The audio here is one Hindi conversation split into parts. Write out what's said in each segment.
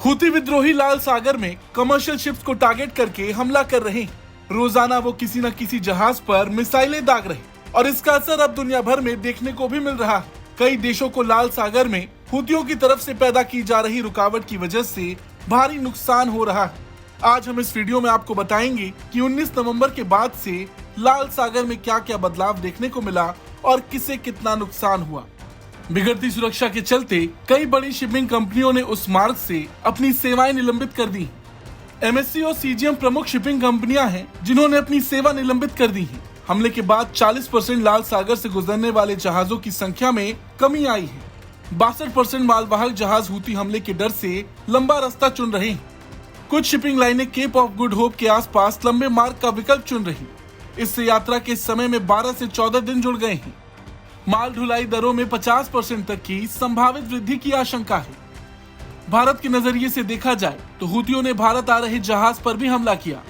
हूती विद्रोही लाल सागर में कमर्शियल शिप्स को टारगेट करके हमला कर रहे हैं। रोजाना वो किसी न किसी जहाज पर मिसाइलें दाग रहे और इसका असर अब दुनिया भर में देखने को भी मिल रहा है। कई देशों को लाल सागर में हूतियों की तरफ से पैदा की जा रही रुकावट की वजह से भारी नुकसान हो रहा है। आज हम इस वीडियो में आपको बताएंगे कि 19 नवंबर के बाद से लाल सागर में क्या क्या बदलाव देखने को मिला और किसे कितना नुकसान हुआ। बिगड़ती सुरक्षा के चलते कई बड़ी शिपिंग कंपनियों ने उस मार्ग से अपनी सेवाएं निलंबित कर दी। एमएससी और सीजीएम प्रमुख शिपिंग कंपनियां हैं जिन्होंने अपनी सेवा निलंबित कर दी है। हमले के बाद 40% लाल सागर से गुजरने वाले जहाजों की संख्या में कमी आई है। 62% मालवाहक जहाज हूती हमले के डर से लंबा रास्ता चुन रहे हैं। कुछ शिपिंग लाइनें केप ऑफ गुड होप के आसपास लंबे मार्ग का विकल्प चुन रही। इससे यात्रा के समय में 12 से 14 दिन जुड़ गए हैं। माल ढुलाई दरों में 50% तक की संभावित वृद्धि की आशंका है। भारत के नजरिए से देखा जाए तो हूतियों ने भारत आ रहे जहाज पर भी हमला किया।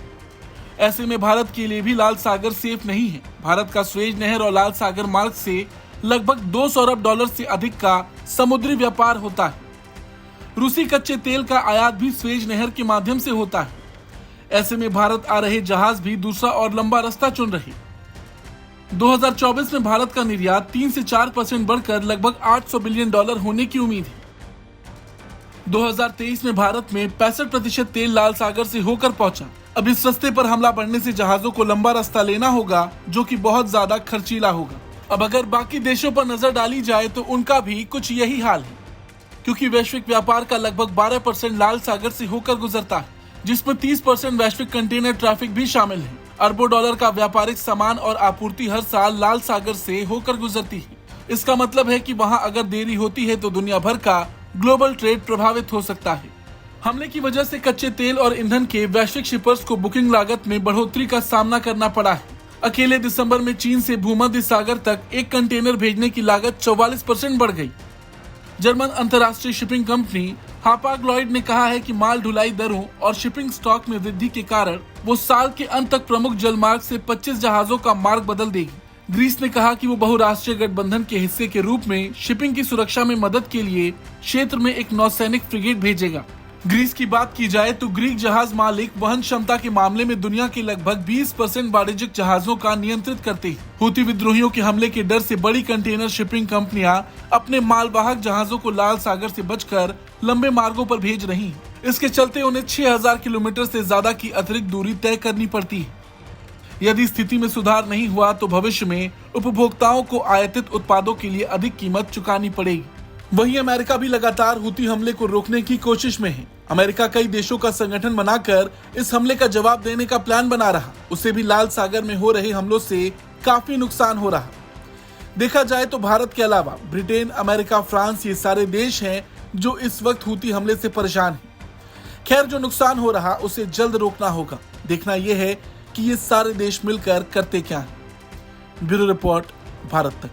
ऐसे में भारत के लिए भी लाल सागर सेफ नहीं है। भारत का स्वेज नहर और लाल सागर मार्ग से लगभग 200 अरब डॉलर से अधिक का समुद्री व्यापार होता है। रूसी कच्चे तेल का आयात भी स्वेज नहर के माध्यम से होता है। ऐसे में भारत आ रहे जहाज भी दूसरा और लंबा रास्ता चुन रहे। 2024 में भारत का निर्यात 3 से 4% बढ़कर लगभग 800 बिलियन डॉलर होने की उम्मीद है। 2023 में भारत में 65% तेल लाल सागर से होकर पहुंचा। अब इस रास्ते पर हमला बढ़ने से जहाजों को लंबा रास्ता लेना होगा, जो कि बहुत ज्यादा खर्चीला होगा। अब अगर बाकी देशों पर नजर डाली जाए तो उनका भी कुछ यही हाल है, क्योंकि वैश्विक व्यापार का लगभग 12% लाल सागर से होकर गुजरता है, जिसमें 30% वैश्विक कंटेनर ट्रैफिक भी शामिल है। अरबों डॉलर का व्यापारिक सामान और आपूर्ति हर साल लाल सागर से होकर गुजरती है। इसका मतलब है कि वहां अगर देरी होती है तो दुनिया भर का ग्लोबल ट्रेड प्रभावित हो सकता है। हमले की वजह से कच्चे तेल और ईंधन के वैश्विक शिपर्स को बुकिंग लागत में बढ़ोतरी का सामना करना पड़ा है। अकेले दिसंबर में चीन से भूमध्य सागर तक एक कंटेनर भेजने की लागत 44% बढ़ गई। जर्मन अंतर्राष्ट्रीय शिपिंग कंपनी हापाग लॉयड ने कहा है कि माल ढुलाई दरों और शिपिंग स्टॉक में वृद्धि के कारण वो साल के अंत तक प्रमुख जलमार्ग से 25 जहाजों का मार्ग बदल देगी। ग्रीस ने कहा कि वो बहुराष्ट्रीय गठबंधन के हिस्से के रूप में शिपिंग की सुरक्षा में मदद के लिए क्षेत्र में एक नौसैनिक फ्रिगेट भेजेगा। ग्रीस की बात की जाए तो ग्रीक जहाज मालिक वहन क्षमता के मामले में दुनिया के लगभग 20% वाणिज्यिक जहाजों का नियंत्रित करते हैं। हूती विद्रोहियों के हमले के डर से बड़ी कंटेनर शिपिंग कंपनियां अपने मालवाहक जहाजों को लाल सागर से बचकर लंबे मार्गों पर भेज रही हैं। इसके चलते उन्हें 6000 किलोमीटर से ज्यादा की अतिरिक्त दूरी तय करनी पड़ती है। यदि स्थिति में सुधार नहीं हुआ तो भविष्य में उपभोक्ताओं को आयातित उत्पादों के लिए अधिक कीमत चुकानी पड़ेगी। वहीं अमेरिका भी लगातार हूती हमले को रोकने की कोशिश में है। अमेरिका कई देशों का संगठन बनाकर इस हमले का जवाब देने का प्लान बना रहा। उसे भी लाल सागर में हो रहे हमलों से काफी नुकसान हो रहा। देखा जाए तो भारत के अलावा ब्रिटेन, अमेरिका, फ्रांस ये सारे देश हैं जो इस वक्त हूती हमले से परेशान हैं। खैर, जो नुकसान हो रहा उसे जल्द रोकना होगा। देखना यह है कि ये सारे देश मिलकर करते क्या हैं। ब्यूरो रिपोर्ट, भारत तक।